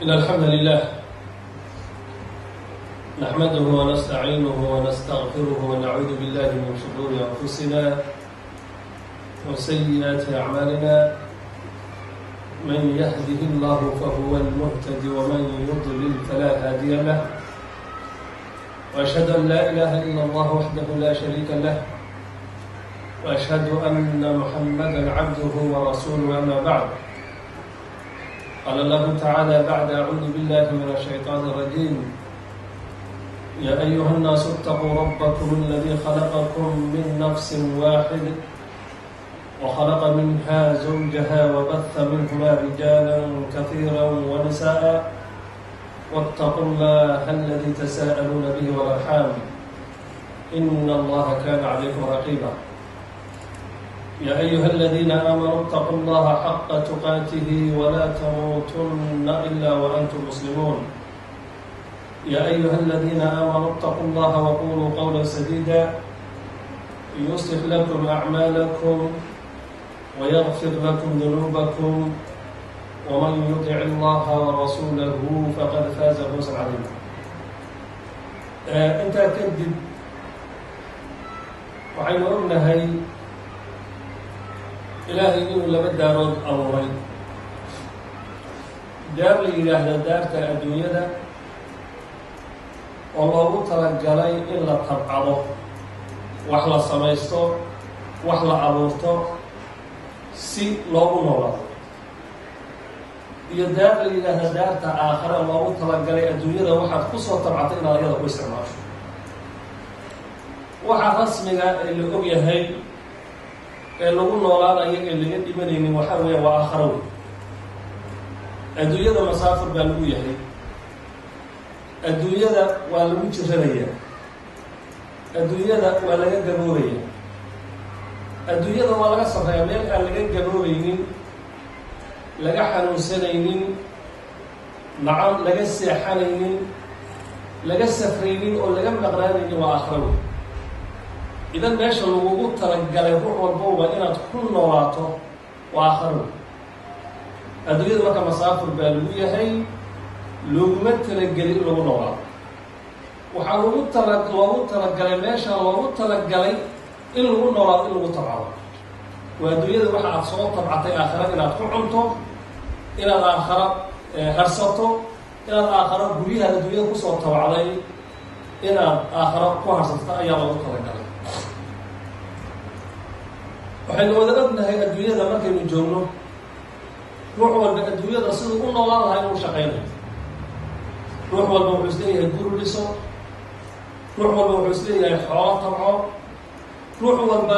إن الحمد لله نحمده ونستعينه ونستغفره ونعوذ بالله من شرور أنفسنا وسيئات أعمالنا من يهده الله فهو المهتدي ومن يضلل فلا هادي له وأشهد أن لا إله إلا الله وحده لا شريك له وأشهد أن محمدا عبده ورسوله أما بعد قال الله تعالى بعد أعوذ بالله من الشيطان الرجيم يا أيها الناس اتقوا ربكم الذي خلقكم من نفس واحد وخلق منها زوجها وبث منهما رجالا كثيرا ونساء واتقوا الله الذي تساءلون به والأرحام إن الله كان عليكم رقيبا يا أيها الذين آمنوا اتقوا الله حق تقاته ولا تموتن إلا وأنتم مسلمون يا أيها الذين آمنوا اتقوا الله وقولوا قولا سديدا يصلح لكم أعمالكم ويغفر لكم ذنوبكم ومن يطع الله ورسوله فقد فاز فوزا عظيما. أنت كدب waxaynu ognahay ilaahay inuu laba daarood abuuray daar la yidhaahda daarta adduunyada oo loogu talagalay in la tabcado wax la samaysto wax la abuurto si loogu noolaado iyo daar la yidhaahda daarta aakhare loogu talagalay adduunyada waxaad ku soo tabcatay inaad ayada ku isticmaasho waxaa rasmiga ee la og yahay ee lagu noolaanayo ee laga dhimanaynin waxaa weeya waa aakharo wey adduunyada masaafir baa lagu yahay adduunyada waa lagu jiranayaa adduunyada waa laga gaboobaya adduunyada waa laga safrayaa meel aan laga gaboobaynin laga xanuunsanaynin nacam laga seexanaynin laga safraynin oo laga maqnaanaynin waa aakharo wey idan meesha lagugu talagalay ruux walbowba inaad ku noolaato waa aakharo wey adduunyada marka masaafir baa lagu yahay looguma talagelin in lagu noolaato waxaa loogu talagalay meesha loogu talagalay in lagu noolaado in lagu tabcado waa adduunyada waxa aad soo tabcatay aakhara inaad ku cunto inaad aakhara harsato inaad aakhara guryaha adduunyada kusoo tabacday inaad aakhara ku harsato ayaa loogu talagalay waxaynu wada ognahay adduunyada markaynu joogno ruux walba adduunyada siduu u noolaan lahaa inuu shaqaynayo ruux walba wuxuu isleeyahay guri dhiso ruux walba wuxuu isleeyahay xoolo tabco ruux walba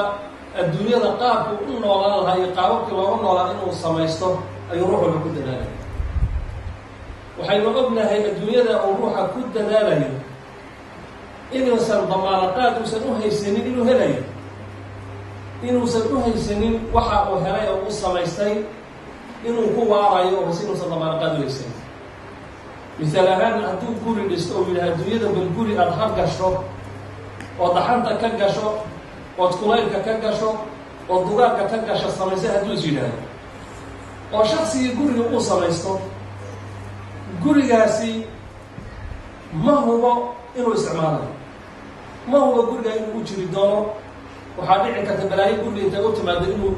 adduunyada qaabku u noolaan lahaa iyo qaababkii looga noolaa inuu samaysto ayuu ruux walba ku dadaalaya waxaynu ognahay adduunyada uu ruuxa ku dadaalayo inuusan damaanaqaad uusan u haysanin inuu helayo inuusan u haysanin waxa uu helay oo u samaystay inuu ku waarayo oo inuusan damaanaqaad u haysanin misaal ahaan hadduu guri dhisto oo yidhaha adduunyada bal guri aada har gasho oo daxanta ka gasho ood kulaylka ka gasho oo dugaagka ka gasho samaystay hadduu is yidhaahdo oo shaksigii guriga uu samaysto gurigaasi ma hubo inuu isticmaalayo ma hubo guriga inuu u jiri doono waxaa dhici karta balaayo guriga intay u timaado inuu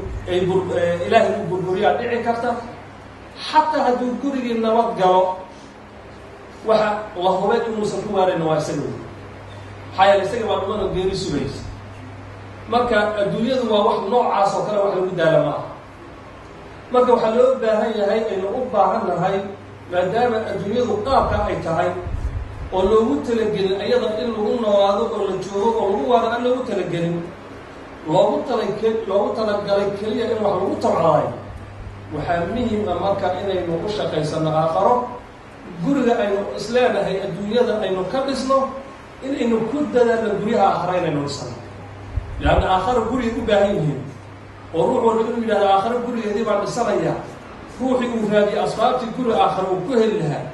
ilaahay uu burburiyaa dhici karta xataa hadduu gurigii nabad galo waxa la hubay inuusan ku waarayna waa isaga wey maxaa yeele isaga baa dhumanoo geeri sugaysa marka adduunyadu waa wax noocaas oo kale wax lagu daala ma aha marka waxaa loo baahan yahay aynu u baahan nahay maadaama adduunyadu qaabka ay tahay oo loogu talagelin ayada in lagu noolaado oo la joogo oo lagu waaro aan loogu talagelin loogu talagalay keliya in wax lagu tabcadayo waxaa muhim a marka inaynu u shaqaysano aakharo guriga aynu isleenahay adduunyada aynu ka dhisno inaynu ku dadaalno guryaha aakhara inaynu dhisano leanna aakhara gurigay u baahan yihiin oo ruux walba inuu yidhahdo aakhara gurigeedii baan dhisanaya ruuxii uu raadiyey asbaabtii guri aakhara uu ku heli lahaa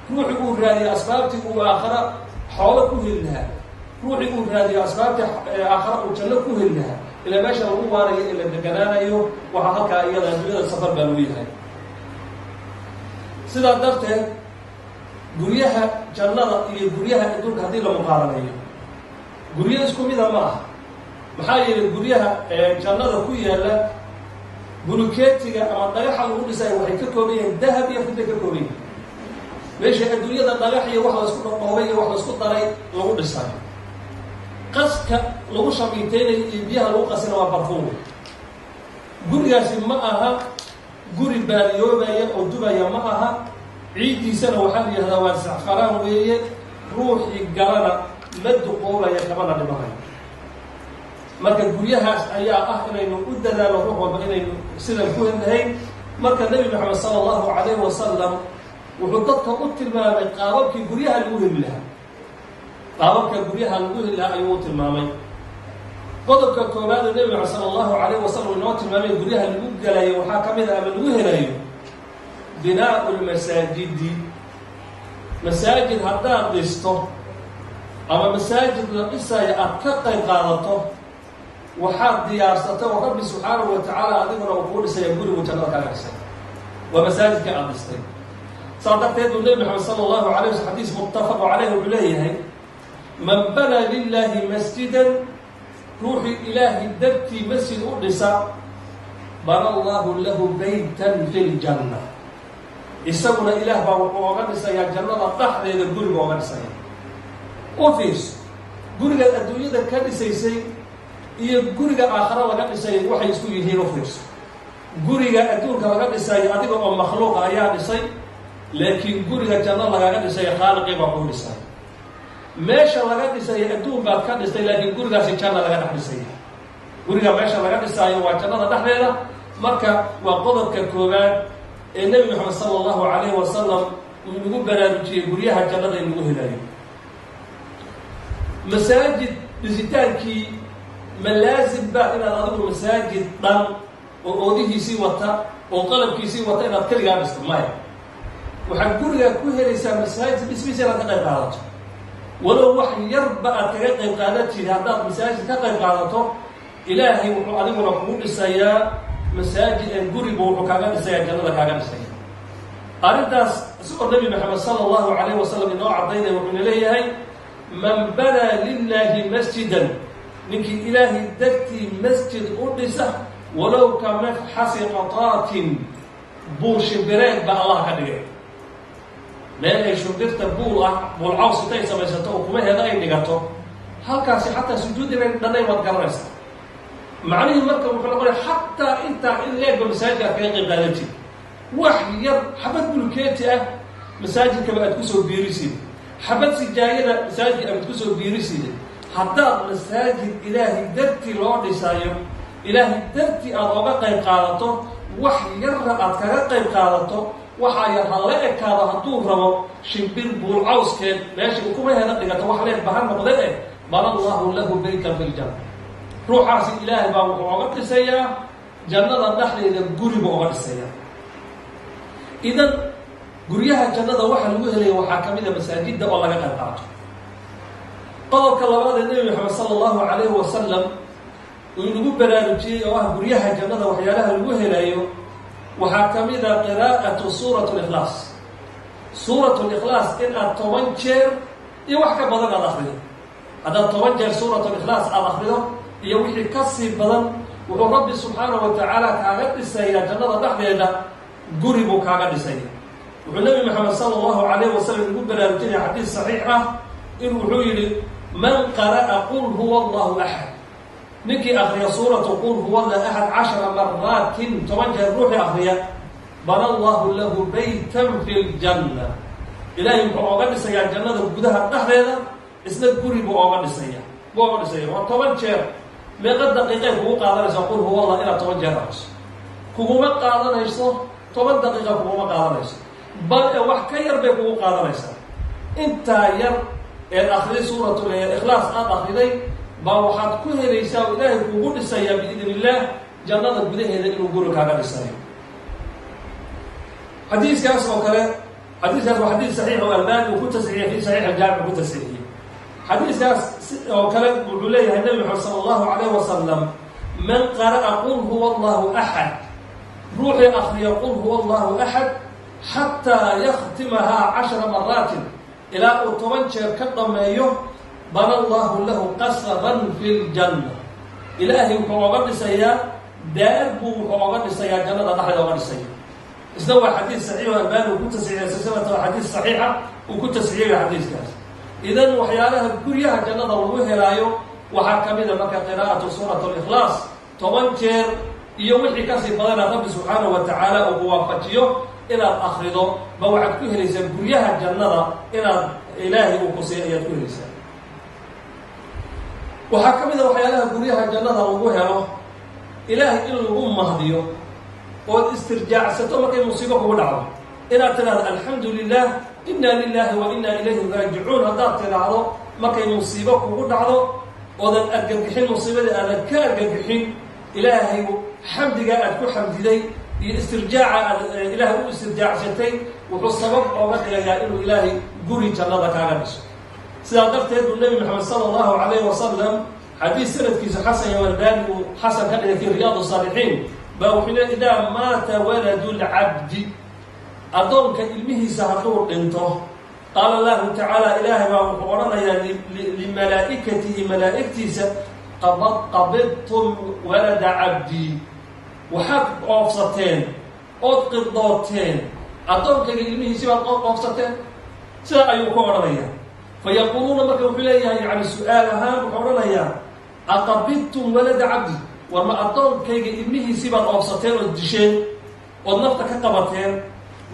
ruuxii uu raadiyey asbaabtii uu aakhara xoolo ku heli lahaa ruuxii uu raadiyey asbaabtii aakhara uu janno ku heli lahaa ilaa meesha lagu waarayo ee la deganaanayo waxaa halkaa iyada adduunyada safar baa lagu yahay sidaa darteed guryaha jannada iyo guryaha adduunka haddii la muqaaraneeyo guryo isku mida ma aha maxaa yeelay guryaha jannada ku yaalla bulukeetiga ama dhagaxa lagu dhisay waxay ka kooban yihiin dahab iyo fidda ka kooban yihiin meesha adduunyada dhagax iyo wax la isku dhaqoobay iyo wax la isku daray lagu dhisay qaska lagu shamiiteynayo iyo biyaha lagu qasina waa barfuum gurigaasi ma aha guri baaliyoobaya oo dubaya ma aha ciiddiisana waxaa la yihahdaa waa sacfaraan weeye ruuxii galana ma duqoobaya kamana dhimahayo marka guryahaas ayaa ah inaynu u dadaalo ruux walba inaynu sidan ku helnahayn marka nebi maxamed sala allahu calayhi wasalam wuxuu dadka u tilmaamay qaababkii guryaha lagu heli lahaa qaababka guryaha lagu heli lahaa ayuu u tilmaamay qodobka koowaad ee nebi maxamed sala allahu calayhi wasalam inoo tilmaamay guryaha lagu galayo waxaa ka mid ah ama lagu helayo binaau lmasaajidi masaajid haddaad dhisto ama masaajid la dhisaya aada ka qayb qaadato waxaad diyaarsatay oo rabbi subxaanahu wa tacaala adiguna uu kuu dhisaya gurigu jannada kaaga dhisay waa masaajidka aada dhistay saa darteed buu nebi maxamed sala allahu alay waslam xadiis muttafaqu caleyh wuxuu leeyahay man banaa lilaahi masjidan ruuxii ilaahay dartii masjid u dhisa bana allahu lahu baytan fi ljanna isaguna ilaah baa wuxuu oga dhisayaa jannada dhexdeeda guriga oga dhisaya u fiirso gurigaad adduunyada ka dhisaysay iyo guriga aakhare laga dhisay waxay isku yihiin u fiirso guriga adduunka laga dhisayo adiga oo makhluuqa ayaa dhisay laakiin guriga janno lagaga dhisay khaaliqii baa kuu dhisay meesha laga dhisayo adduun baad ka dhistay laakiin gurigaasi janna laga dhex dhisaya guriga meesha laga dhisaayo waa jannada dhexdeeda marka waa qodobka koowaad ee nebi maxamed sala allahu calayhi wasalam uu nagu baraarujiyey guryaha jannada in lagu helayo masaajid dhisitaankii ma laazim ba inaad adigu masaajid dhan oo oodihiisii wata oo qalabkiisii wata inaad keligaa dhisto maya waxaad gurigaa ku helaysaa masaajid dhismiisa inaad ka qayb qaadato walow wax yarba aad kaga qayb qaadan jiri haddaad masaajid ka qayb qaadato ilaahay wuxuu adiguna kugu dhisayaa masaajid gurigu wuxuu kaaga dhisayaa jannada kaaga dhisaya arrintaas isagoo nebi maxamed sala allahu calayhi wasalam inoo cadaynaya wuxuuna leeyahay man banaa lilaahi masjidan ninkii ilaahay dartii masjid u dhisa walow ka mafxasi qataatin buul shimbireed baa allah ka dhigay meel ay shimbirta buul ah buul caws intay samaysato oo kumaheeda ay dhigato halkaasi xataa sujuud inay dhanay waad garanaysaa macnihii marka wuxuu noqonaya xataa intaa in leegba masaajidka aad kaga qayb qaadan jiri wax yar xabad bulkeeti ah masaajidkaba aad kusoo biirisiid xabad sijaayada masaajidka aad kusoo biirisiid haddaad masaajid ilaahay dartii loo dhisaayo ilaahay dartii aada oga qayb qaadato wax yarra aad kaga qayb qaadato waxaa yar ha la ekaado hadduu rabo shimbir buul cawskeed meesha ukumaheeda dhigato wax leeg bahan noqde bana allahu lahu baytan fi ljanna ruuxaasi ilaahay baa wuxuu oga dhisayaa jannada dhexdeeda guriba oga dhisayaa idan guryaha jannada waxa lagu helaya waxaa ka mid a masaajidda oo laga qayb qaato qodobka labaad ee nebi maxamed sala allahu calayhi wasalam uu inagu baraarujiyey oo ah guryaha jannada waxyaalaha lagu helayo waxaa ka mid a qiraa'atu suurat likhlaas suurat likhlaas in aad 10 jeer iyo wax ka badan aada akrido haddaad 10 jeer suurat likhlaas aada akrido iyo wixii ka sii badan wuxuu rabbi subxaanahu wa tacaala kaaga dhisayaa jannada dhexdeeda guri buu kaaga dhisaya wuxuu nebi maxamed sala allahu calayhi wasalam inagu baraarujinaya xadiis saxiix ah in wuxuu yidhi man qara'a qul huwa allahu axad ninkii akriya suuratu qul huwa allahu axad 10 maraatin 10 jeer ruuxii akriya bana allahu lahu baytan fi ljanna ilaahay wuxuu ooga dhisayaa jannada gudaha dhexdeeda isna guri buu ooga dhisaya waa 10 jeer meeqa daqiiqay kugu qaadanaysa qul huwa allah inaad 10 jeer akriso kuguma qaadanayso 10 daqiiqa kuguma qaadanayso bal wax ka yar bay kugu qaadanaysaa intaa yar ee akhri suuratul ikhlaas aad akhriday baa waxaad ku helaysaa oo ilaahay kuugu dhisayaa biidn illaah jannada gudaheeda inuu guri kaaga dhisayo xadiiskaas oo kale xadiiskaas waa xadiis saxiix oo albani uu ku tasxiixiyey fi saxiix aljaamic ku tasxiixiyey xadiiskaas oo kale wuxuu leeyahay nebi maxamed sala allahu calayhi wasalam man qara'a qul huwa allahu axad ruuxii akriya qul huwa allahu axad xataa yakhtimahaa 10 maraatin إلى أطوان شير كالضميو بنى الله له قصرا في الجنة إلهي وحوغد سيا داب وحوغد سيا جنة ضحي وغد سيا استوى حديث صحيح والبان وكنت سعيد سلسلة حديث صحيحة وكنت سعيد حديث كاس إذن وحيالها بكريها جنة ضروه لايو وحكم إذا مكا قراءة سورة الإخلاص طوان شير يوحي كاسي فضل رب سبحانه وتعالى وقوافته إلى الآخر بوعد كهريسا بكريها جنة إلى إلهي وقصيئة كهريسا وحكم إذا وحيالها بكريها جنة ضروه له إلهي إلا مهديو والاسترجاع ستومك المصيبة هو العظم إلى تنال الحمد لله إنا لله وإنا إليه راجعون هذا تنال مكي مصيبة هو العظم وذن أرجعين مصيبة أنا كأرجعين إلهي حمد جاء كل حمد لي الاسترجاع إلهي استرجاع ستين والسبب أو بدل إنه إلهي قري جنة كارش سأدرت يد النبي محمد صلى الله عليه وسلم حديث سنة كيس حسن والباني وحسن كان في رياض الصالحين بوحنا إذا مات ولد العبد أدونك إلمه سهطور انته قال الله تعالى إلهي وقرنا لملائكته ملائكتي قبضتم ولد عبدي وحق أفصتين أتقضاتين أدونك إلمه سهطور أفصتين سأيوكم رضيا فيقولون ما كانوا إليها يعني السؤال هام وقرنا أقبضتم ولد عبدي وما أطول كي إبنه سبب أوسطين والدشين والنفط كقبتين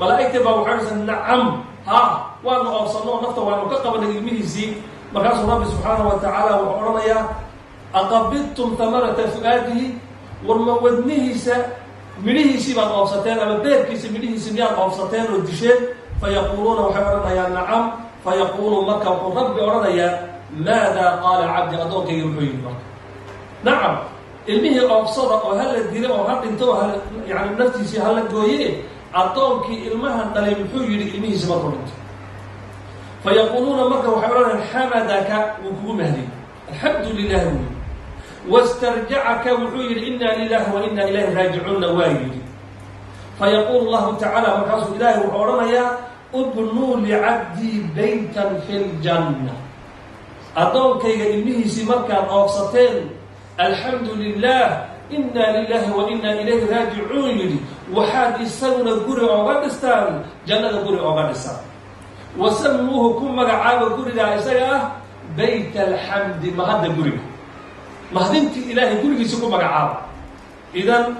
ملائكة بوحرس نعم ها وأنه أوصلنا النفط وأنه كقبت إبنه سيب مكاس رب سبحانه وتعالى وحرنا يا أقبضتم ثمرة فؤاده وما ودنه منه سبب أوسطين أما بيركس منه سبب أوسطين والدشين فيقولون وحرنا يا نعم فيقولون مكة رب أرنا يا ماذا قال عبد أدون كي يبحيه نعم ilmihii oobsada oo hal la dilo oo hal dhinto oo yani naftiisii hal la gooyay adoonkii ilmaha dhalay muxuu yiri ilmihiisa ma qodinto fayaquluna marka waxa oran hamadaka wa kugu mahdi alhamdulillah wastarja'aka wuxuu yiri inna lillahi wa inna ilayhi raaji'un wa yiri fayaqulu Allah ta'ala markaasuu ilaahi wuxuu oranayaa ubnu li'abdi baytan fil janna adoonkayga ilmihiisii marka oobsateen الحمد لله إنا لله وإنا إليه راجعون يدي وحاد يسونا قرئ أوغادستان جنة قرئ أوغادستان وسموه كم مقعاب قرئ دائسة بيت الحمد مهد قرئ مهدنت إلهي قرئ يسوكم مقعاب إذن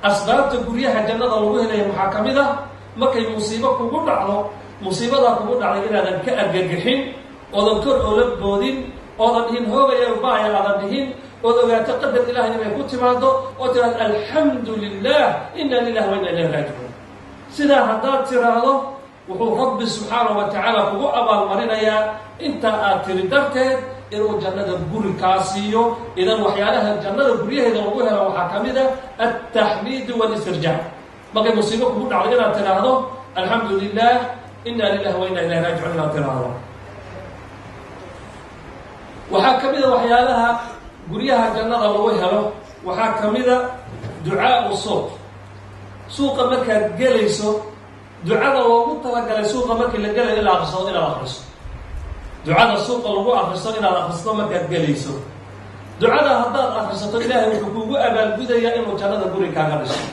أسبابت قرئها جنة الله إليه محاكمة ما كي مصيبة كبرد على مصيبة كبرد على إلى أن كأرجحين وذكر أولاد بودين وذكرين هو يبايع على دهين وذا تقدم إله إنما يكون تماده وتقول الحمد لله إنا لله وإنا إليه راجعون سيدا هذا تراده وهو رب سبحانه وتعالى هو أبا المرينيا أنت أتردرت إنه جنة البوري كاسيو إذا وحيالها الجنة البوري إذا وقوها وحكمها التحميد والاسترجاع بقي مصيبة كبيرة علينا تراده الحمد لله إنا لله وإنا إليه راجعون تراده وحكمها وحيالها guryaha jannada lagu helo waxaa kamida ducaa suuq suuqa markaad galayso ducada loogu talagalay suuqa markii la galayo ilaa akhriso ducada suuqa lagu akhriso inaad akhristo markaad galayso ducada haddaad akhrisato ilaahay wuxuu kugu abaalgudayaa inuu jannada guri kaaga dhiso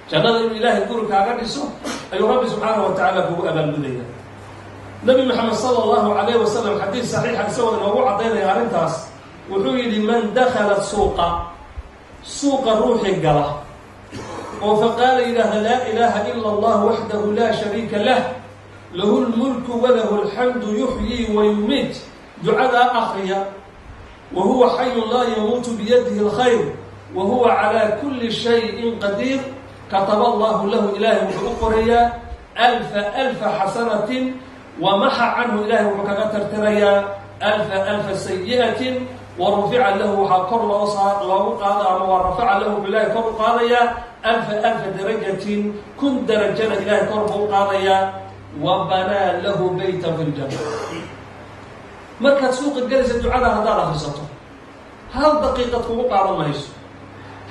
jannada inuu ilaahay guri kaaga dhiso ayuu rabbi subxaanahu wa tacaala kugu abaalgudayaa nabi maxamed sala allahu calayhi wasalam xadiis saxiixa isagoo inoogu caddaynaya arrintaas wuxuu yidhi man dakhala suuqa ruuxi gala oo faqaala yidhaahda laa ilaaha ila allah waxdahu laa shariika lah lahu lmulku walahu alxamdu yuxyii wayumiit ducadaa akhriya wa huwa xayun laa yamuutu biyadihi alkhayr wa huwa calaa kulli shayin qadiir kataba allahu lahu ilaahay wuxuu u qorayaa alfa xasanatin wamaxa canhu ilaahay wuxuu kaga tartirayaa alfa sayi'atin ورفع له وحكر الله قاضى ورفع له بالله كر قاضيا ألف درجة كن درجة إلى كر قاضيا وبنى له بيتا في الجنة مركز سوق الجلسة الدعاء هذا خصته هل دقيقة وقع الله يسوع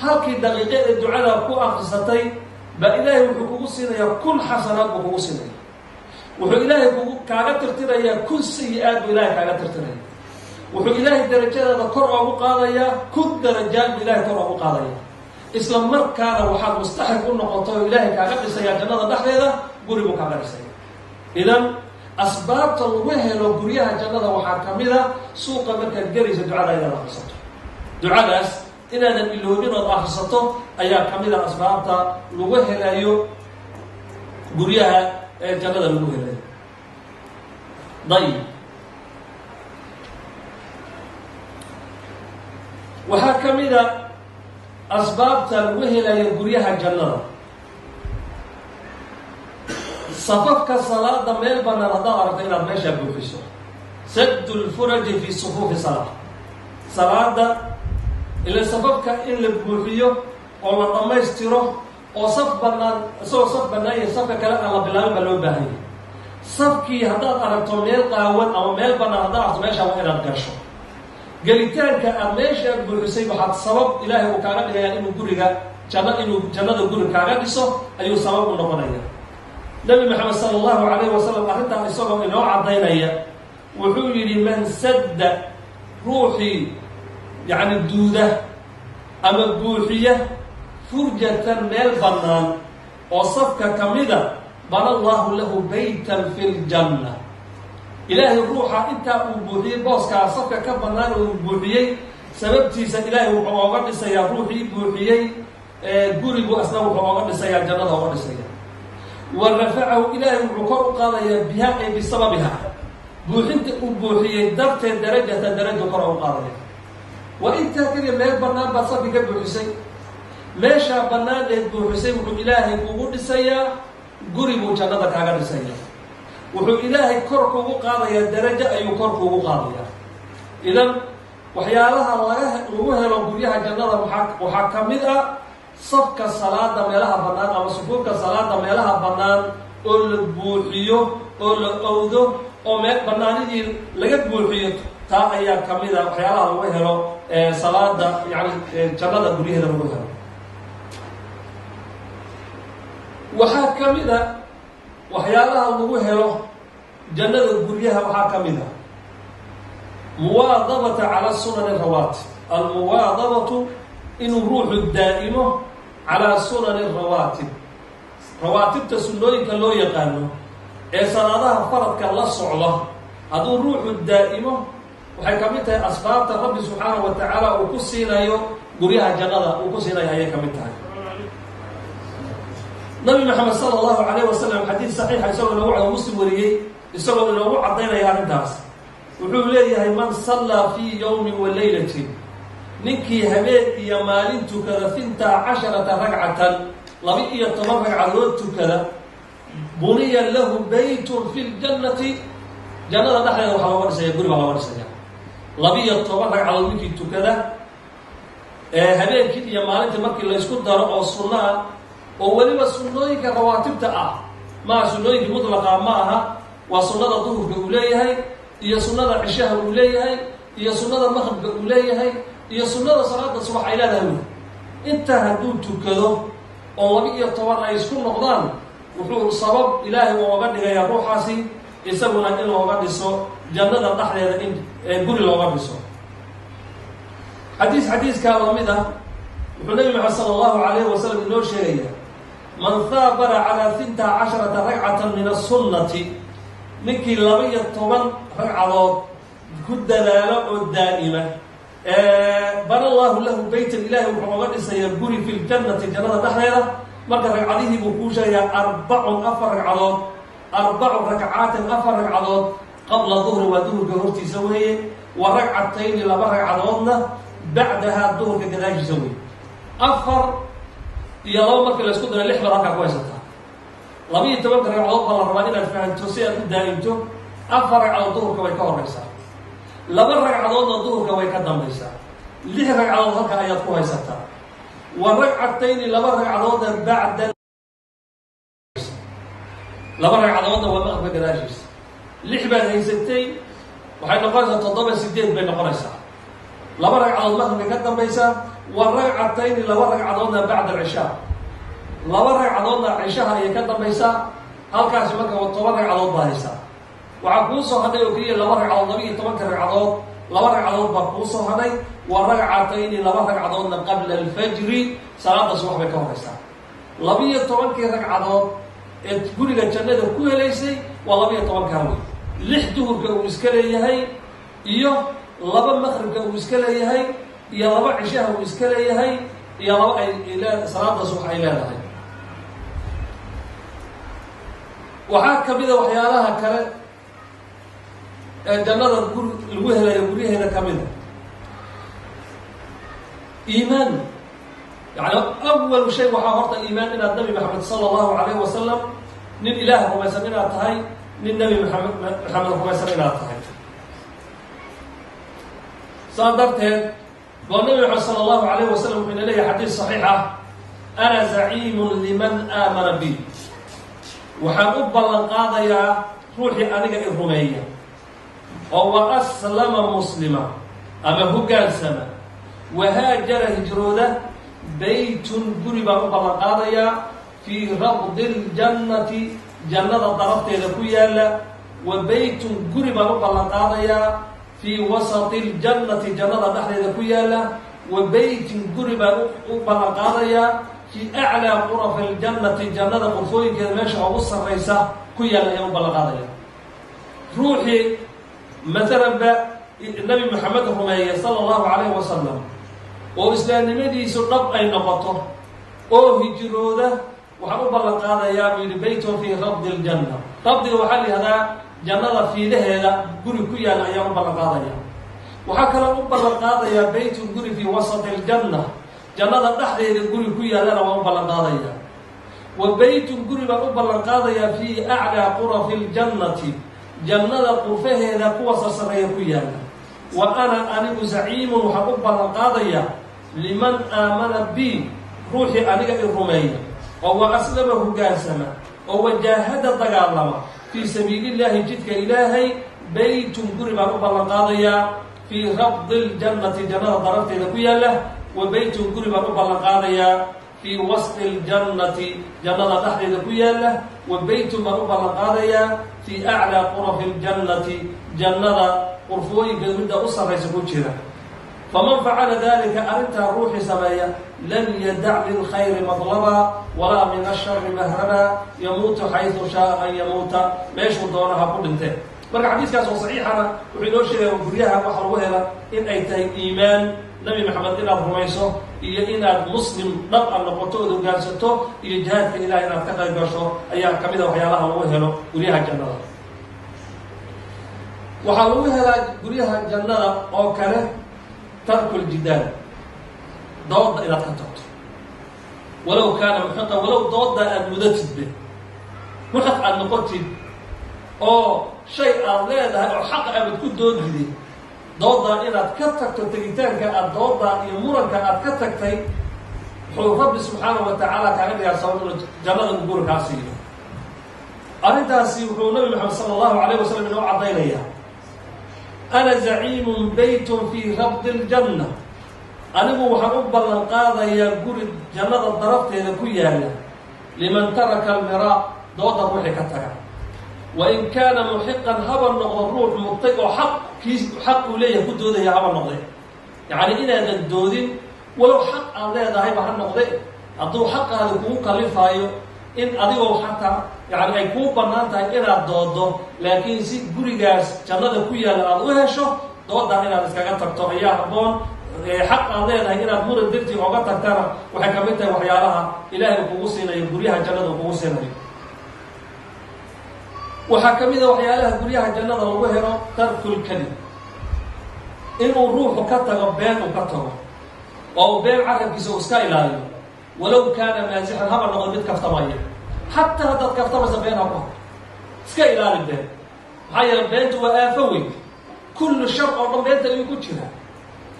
هل كي دقيقة الدعاء كو أخصتي بإله وحكومة سنة كل حسنات وحكومة سنة wuxuu ilaahay kaaga tirtirayaa kun sayi-aad buu ilaahay kaaga tirtiraya wuxuu ilaahay darajadaada kor oogu qaadayaa kun darajaad buu ilaahay kor oogu qaadaya isla markaana waxaad mustaxib u noqoto oo ilaahay kaaga dhisayaa jannada dhexdeeda guri buu kaaga dhisaya idan asbaabta lagu helo guryaha jannada waxaa ka mid a suuqa markaad gelaysa ducada inaad akrisato ducadaas inaadan iloobin ood akrisato ayaa ka mid a asbaabta lagu helayo guryaha ee jannada lagu helayo dayib waxaa ka mid a asbaabta lagu helayo guryaha jannada safafka salaada meel banaan haddaad aragto inaad meeshaa buuxiso saddu lfuraji fi sufuufi salaa salaada ila safafka in la buuxiyo oo la dhammaystiro oo saf banaan isagoo saf banaan iyo safka kale aan la bilaabin baa loo baahan yahay safkii haddaad aragto meel qaawan ama meel banaan haddaad aragto meeshaa waa inaad gasho gelitaanka aad meeshaad buuxisay waxaad sabab ilaahay uu kaaga dhigayaa inuu guriga inuu jannada guri kaaga dhiso ayuu sabab u noqonaya nabi maxamed sala allahu calayhi wasalam arrintaan isagoo inoo caddaynaya wuxuu yidhi man sadda ruuxii yacni duuda ama buuxiya furjatan meel bannaan oo safka ka mida bana allahu lahu baytan fi ljanna ilaahay ruuxa intaa uu buuxiyey booskaa safka ka bannaan uu buuxiyey sababtiisa ilaahay wuxuu ooga dhisayaa ruuxii buuxiyey gurigu asna wuxuu ooga dhisayaa jannada ooga dhisaya wa rafacahu ilaahay wuxuu kor u qaadayaa biha ay bisababiha buuxinta uu buuxiyey darteed darajatan darajo kor u qaadaya waa intaa keliya meel bannaan baad safki ka buuxisay meeshaa bannaan eed buuxisay wuxuu ilaahay kugu dhisayaa guri buu jannada kaaga dhisaya wuxuu ilaahay kor kugu qaadayaa darajo ayuu kor kugu qaadayaa idan waxyaalaha lagu helo guryaha jannada waxaa ka mid ah safka salaada meelaha bannaan ama sufuufka salaada meelaha bannaan oo la buuxiyo oo la owdo oo bannaanidii laga buuxiyo taa ayaa ka mid a waxyaalaha lagu helo salaada yani jannada guryaheeda lagu helo waxaa ka mid a waxyaalaha lagu helo jannada guryaha waxaa ka mid a muwaadabata cala sunani rawaatib almuwaadabatu inuu ruuxu daa'imo calaa sunani rawaatib rawaatibta sunnooyinka loo yaqaano ee salaadaha faradka la socda hadduu ruuxu daa'imo waxay ka mid tahay asbaabta rabbi subxaanahu wa tacaala uu ku siinayo guryaha jannada uu ku siinayo ayay ka mid tahay nabi maxamed sala allahu calayh wasalam xadiid saxiixa isagoo inoogu muslim wariyey isagoo inoogu caddaynaya arrintaas wuxuu leeyahay man sallaa fii yowmin wa laylatin ninkii habeen iyo maalin tukada 12 ragcatan 12 ragcadood tukada buniya lahu baytun fi ljannati jannada dhexdeeda waxaa looga dhisaya guri baa looga dhisaya 12 ragcadood ninkii tukada habeenkii iyo maalintii markii laysku daro oo sunno ah oo weliba sunnooyinka rawaatibta ah maa sunnooyinkii mutlaqa ma aha waa sunnada duhurka uu leeyahay iyo sunnada cishaha uu leeyahay iyo sunnada maqribka uu leeyahay iyo sunnada salaada subax ay leedahay wey intaa hadduu tukado oo 12 ay isku noqdaan wuxuu sabab ilaahay ooga dhigayaa ruuxaasi isaguna in looga dhiso jannada dhexdeeda in guri looga dhiso xadiiskaa lamid ah wuxuu nabi maxamed sala allahu calayhi wasalam inoo sheegaya man haabara calaa 12 ragcatan min asunnati ninkii 12 ragcadood ku dadaalo oo daa'ima bana allahu lahu baytan ilaahay wuxuu oga dhisayaa guri fi ljannati jannada dhexdeeda marka ragcadihii buu kuu sheegayaa 4 ragcadood 4 rakcaatin 4 ragcadood qabla duhri waa duhurka hortiisa weeye wa ragcatayni 2 ragcadoodna bacdaha duhurka gadaashiisa weeye 4 iyo 2 markii laysku daro 6 baad halkaa ku haysataa 12 ragcadood baa la rabaa inaad fahanto si aad u daa'imto 4 ragcadood duhurka way ka horeysaa 2 ragcadoodna duhurka way ka dambaysaa 6 ragcadood halka ayaad ku haysataa wa ragcatayni 2 ragcadoodna bacda 2 ragcadoodna waa maqribka gadaashiisa 6 baad haysatay waxay noqonaysaa 7 8 bay noqonaysaa 2 ragcadood maqribka ka dambaysaa wa ragcatayni 2 ragcadoodna bacda alcishaa 2 ragcadoodna cishaha ayay ka dambaysaa halkaasi marka 10 ragcadood baa haysaa waxaa kuu soo hadhay oo keliya 2 ragcadood 12 ragcadood 2 ragcadood baa kuu soo hadhay waa ragcatayni 2 ragcadoodna qabla alfajri salaada subax bay ka horeysaa 12 ragcadood ee guriga jannada ku helaysay waa 12 harwi 6 duhurka uu iska leeyahay iyo 2 maqribka uu iska leeyahay iyo 2 cishaha uu iska leeyahay iyo 2 ay salaada subax ay leedahay waxaa ka mid ah waxyaalaha kale ee jannada lagu helayo guryaheeda ka mid ah iimaan يعني أول شيء وحاورت إيمان إن النبي محمد صلى الله عليه وسلم من إله وما سمينا تهي من النبي محمد وما سمينا تهي صادرته والنبي محمد صلى الله عليه وسلم من إليه حديث صحيحة أنا زعيم لمن آمن بي وحنقب القاضي يا روحي أنك إرهمية وهو أسلم مسلما أما هو قال سنة وهاجر هجروده بيت قرب بلقاضيا في ربض الجنة جنة طرفت لكويالا وبيت قرب بلقاضيا في وسط الجنة جنة نحن لكويالا وبيت قرب بلقاضيا في أعلى غرف الجنة جنة قرفوي كذا وصل الرئيسة كويالا يوم بلقاضيا روحي مثلا النبي محمد صلى الله عليه وسلم oo islaamnimadiisu dhab ay noqoto oo hijrooda waxa uu ballan qaadayaa in baytu fi rabd aljanna rabdiga waxa la yiraahdaa jannada fiilaheeda guri ku yaal ayaa u ballan qaadaya waxa kale uu ballan qaadayaa baytu guri fi wasat aljanna jannada dhaxdeeda guri ku yaalana waa u ballan qaadaya wa baytu guri baa u ballan qaadaya fi a'la quraf aljannati jannada qufaheeda kuwa sareeya ku yaala wa ana anigu za'iim waxa u ballan qaadaya لمن آمن بي روحي أنيق الرمية وهو أسلمه قاسما وهو جاهد الضغالما في سبيل الله جدك إلهي بيت قرب رب القاضية في ربض الجنة جنة ضربت ذكويا له وبيت قرب رب القاضية في وسط الجنة جنة تحت ذكويا له وبيت رب القاضية في أعلى قرف الجنة جنة قرفوي قد أصر يسكوتشنا فمن فعل ذلك أنت روح سمايا لن يدع للخير مطلبا ولا من الشر مهربا يموت حيث شاء أن يموت ماش ودونها كل انتهى مرة حديث كاس صحيح أنا وحينوش وقريها وحلوها إن أيتها إيمان نبي محمد إلى الرميسو إيا إن المسلم نبقى نقطوه وقالسته إيا جهاد إلى إن أفتقى القرشو أيها كميدة وحيالها ووهلو قريها الجنة وحلوها قريها الجنة أو كره ترك الجدال ضد إلى قطعت ولو كان محقا ولو ضد أن مدتد به محق أن نقطد أو شيء أغلاده أو حق أن تكون دون جدي ضد إلى تكتك تتجتان كأضد يمورا كأتكتك رب سبحانه وتعالى كان يصور جمال الجبور كاسين أنت سيقول النبي محمد صلى الله عليه وسلم إنه عطينا أنا زعيم بيت في ربض الجنة أنا وحب القاضي يقول جنة ضربت إلى كيانا لمن ترك المراء ضد روحك ترى وإن كان محقا هبا الروح مطيق حق ليه كنت هذا يا هبا النقضي يعني إن هذا الدودين ولو حق الله هذا هيبا النقضي أدو حق هذا كون كلفايو إن أدو حتى يعني أي كون بنانتا إلى الضوضو لكن سي غوريغاس جنة كويالا أدو هشو ضوضا إلى نسكاكا تكتو يا هبون حق الله هذا إلى مور الدرتي وقت تكتانا وحكمتها وحيالها إلهي وقوسينا يقوليها جنة وقوسينا وحكمتها وحيالها يقوليها جنة ووهرا ترك الكذب إنه الروح كتغ بين وكتغ أو بين عرب كيسو إلهي ولو كان مازحا هبا نقول بيت كفتمايا حتى هذا كفتمايا بينها بعض سكا إلهي البين هاي البين وآفوي كل الشر أو بينت اللي يكون شنا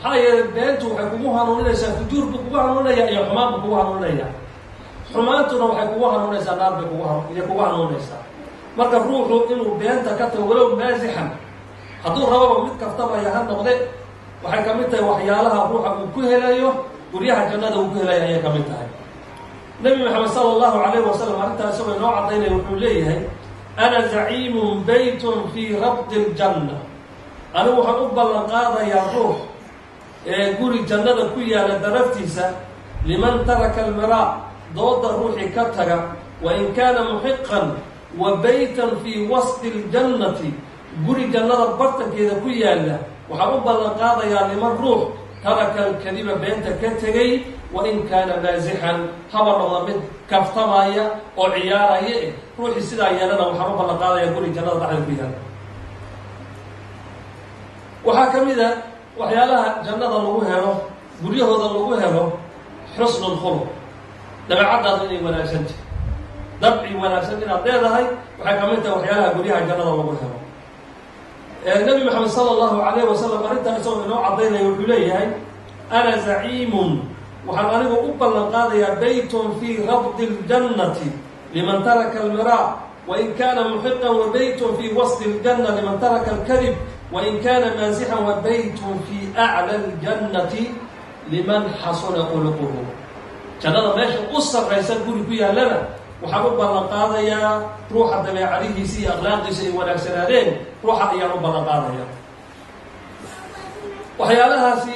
هاي البين وحكموها نونيسا فجور بكوها نونيا يا حمام بكوها نونيا حمانتنا وحكموها نونيسا نار بكوها نونيسا marka ruuxu inuu beenta ka tago walow maazixan hadduu rababa mid kaftamaya ha noqde waxay ka mid tahay waxyaalaha ruuxa uu ku helayo guryaha jannada uu ku helayo ayay ka mid tahay nabi maxamed sala allahu calayhi wasalam arrintaa isagoo inoo caddaynaya wuxuu leeyahay ana zaciimun baytun fii rabdi ljanna, anigu waxaan u ballan qaadayaa ruux guri jannada ku yaala daraftiisa, liman taraka almiraa, dooda ruuxii ka taga, wain kaana muxiqan, wa baytan fii wasdi ljannati, guri jannada bartankeeda ku yaalla waxaan u ballan qaadayaa liman ruux taraka alkadiba, beenta ka tegay, wain kaana maasixan, haba noqda mid kaftamaya oo ciyaaraya ruuxii sidaa yeelana waxaan u ballan qaadayaa guri jannada dhexdeeda ku yaalla. waxaa ka mid a waxyaalaha jannada lagu helo, guryahooda lagu helo, xusnu lkhuluq, dabeecaddaadu inay wanaagsantahy, dabci wanaagsan inaad leedahay waxay ka mid tahay waxyaalaha guryaha jannada lagu helo. nabi maxamed sala allahu calayhi wasalam arrintaa isagoo inoo caddaynaya wuxuu leeyahay ana zaciimun, waxaan anigu u ballan qaadayaa baytun fii rabdi ljannati liman taraka almiraa, wain kaana muxiqan, wa baytun fii wasdi ljanna liman taraka alkadib, wain kaana maasixan, wa baytun fii acla ljannati liman xasuna khuluquhu. jannada meesha u sarraysa guri ku yaallana waxaan u ballan qaadayaa ruuxa dabeecadihiisa iyo akhlaaqdiisa ay wanaagsanaadeen, ruuxa ayaan u ballan qaadaya. waxyaalahaasi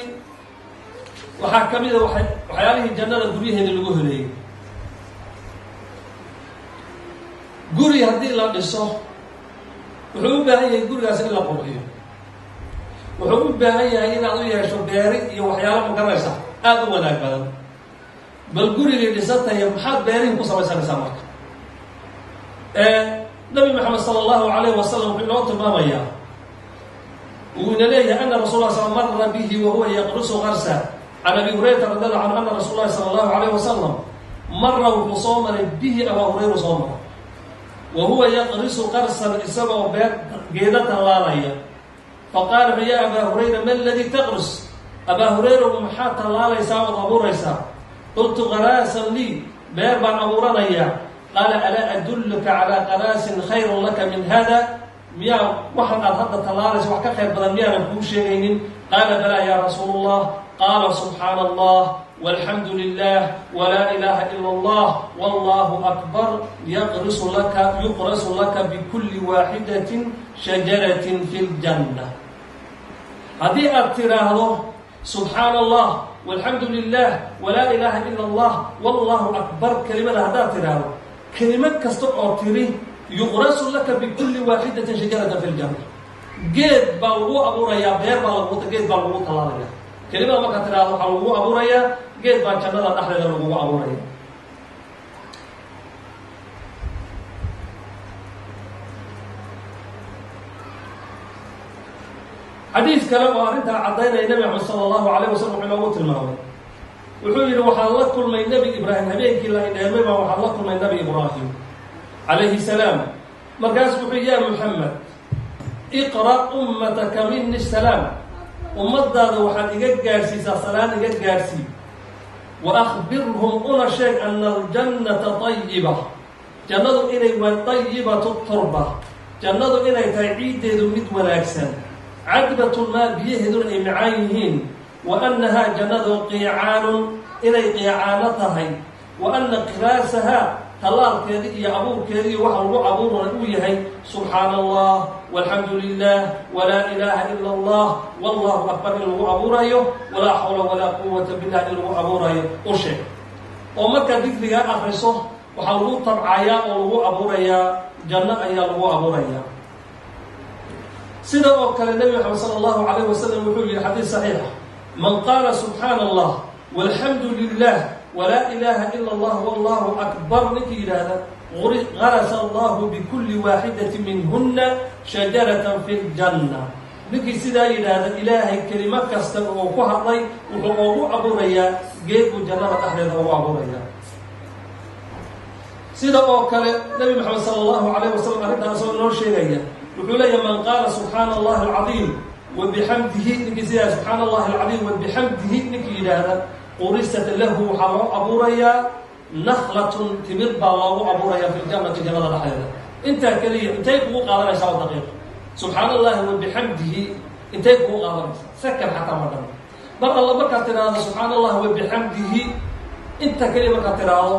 waxaa ka mid a waxyaalihii jannada guryaheeda lagu heleeyey. guri haddii la dhiso wuxuu u baahan yahay gurigaas in la qurxiyo, wuxuu u baahan yahay inaad u yeesho beeri iyo waxyaalo magaranaysa aada u wanaag badan. bal gurigii dhisantaya maxaad beerihii ku samaysanaysaa marka? nabi maxamed sala allahu calayhi wasalam wuxuu inoo tilmaamayaa, wuu ina leeyahay ana rasul lah sal mara bihi wa huwa yaqrusu qarsa, can abi hurayrata radi allahu canhu ana rasuul lahi sala allahu calayhi wasalam mara wuxuu soo maray bihi abaa hurayra soo maray, wa huwa yaqrisu qarsan, isagoo beer geeda tallaalaya. faqaala ya abaa hurayra ma aladii taqrus, abaa hurayra maxaad tallaalaysaa ood abuuraysaa? qultu qaraasan lii, beer baan abuuranayaa. qaala alaa adulluka calaa qaraasin khayrun laka min hada, miyaa waxan aad hadda tallaalaysa wax ka khayr badan miyaanan kuu sheegaynin? qaala balaa ya rasuul allah. qaala subxaana allah walxamdu lilah walaa ilaaha ila allah wallahu akbar, yuqrasu laka bikulli waaxidatin shajaratin fi ljanna. haddii aad tiraahdo subxaana allah walxamdu lilah walaa ilaaha ila allah wallahu akbar, kelimada haddaad tiraahdo, kelimad kasta oo tiri yuqrasu laka bikulli waaxidatin shajaratan fi ljanna, geed baa lagu abuurayaa, beer baa geed baa lagu tallaalaya. kelimada markaad tiraahdo waxaa lagu abuurayaa geed baa jannada dhexdeeda lagugu abuuraya. xadiid kale oo arrintaa caddaynaya nabi maxamed sala allahu calayh wasalam wuxuu inoogu tilmaamay, wuxuu yidhi waxaan la kulmay nebi ibraahim, habeenkii la indheermay baa waxaan la kulmay nebi ibraahim calayhi salaam. markaasu wuxuu ya muxamed iqra' ummataka mini salaam, ummadaada waxaad iga gaadhsiisaa salaan iga gaadhsii, wa akhbirhum una sheeg ana aljannata tayiba, jannadu inay tayibatu turba, jannadu inay tahay ciiddeedu mid wanaagsan, cadbatulmaa biyaheeduna ay macaan yihiin, wa annahaa jannadu qiicaanun inay qiicaano tahay, wa anna qiraasahaa tallaalkeedii iyo abuurkeedii waxa lagu abuurana uu yahay subxaana allah walxamdu lilah walaa ilaaha ila allah wallahu akbar in lagu abuurayo, walaa xawla walaa quwata billah in lagu abuurayo u sheeg. oo markaad dikrigaa akriso waxaa lagu tabcayaa oo lagu abuurayaa janno ayaa lagu abuurayaa. sida oo kale nebi maxamed sala allahu calayh wasalam wuxuu yihi xadiis saxiixa, man qaala subxaana allah walxamdu lilah walaa ilaaha ila allah wallahu akbar, ninkii yidhaahda qarasa allahu bikulli waaxidatin minhunna shajaratan fi ljanna, ninkii sidaa yidhaahda ilaahay kelimo kasta oo ku hadlay wuxuu oogu abuurayaa geed buu jannada dhexdeeda ugu abuurayaa. sida oo kale nabi maxamed sala allahu calayh wasalam arrintaa isagoo noo sheegaya wuxuu leeyahay man qaala subxaana allahi alcadiim wa bixamdihi, ninkii sidaa subxaana allahi alcadiim wa bixamdihi ninkii yidhaahda qurisat lahu waxaa loo abuurayaa naklatun, timir baa loogu abuurayaa fi ljannati, jannada dhexdeeda. intaa keliya intay kugu qaadanaysaa oo daqiiq subxaana allahi wa bixamdihi intay kugu qaadanaysaa sakar xataa ma dhan. mar alla markaad tidhaahdo subxaana allahi wa bixamdihi inta keliya markaad tidhaahdo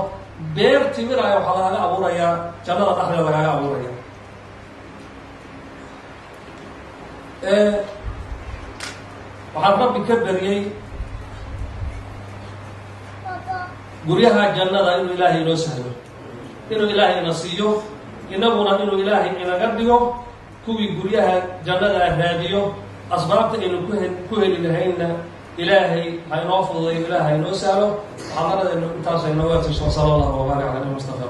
beer timir ah waxaa laga abuurayaa jannada dhexdeeda lagaga abuuraya. waxaan rabbi ka baryay guryaha jannada inuu ilaahay inoo sahlo, inuu ilaahay ina siiyo, inaguna inuu ilaahay inaga dhigo kuwii guryaha jannada raadiyo. asbaabta aynu ku heli lahaynna ilaahay ha inoo fududayo, ilaahay ha inoo sahlo. waxaad aradaynu intaas aynooga tirso. sala allahu wabaaraka cala mustafa.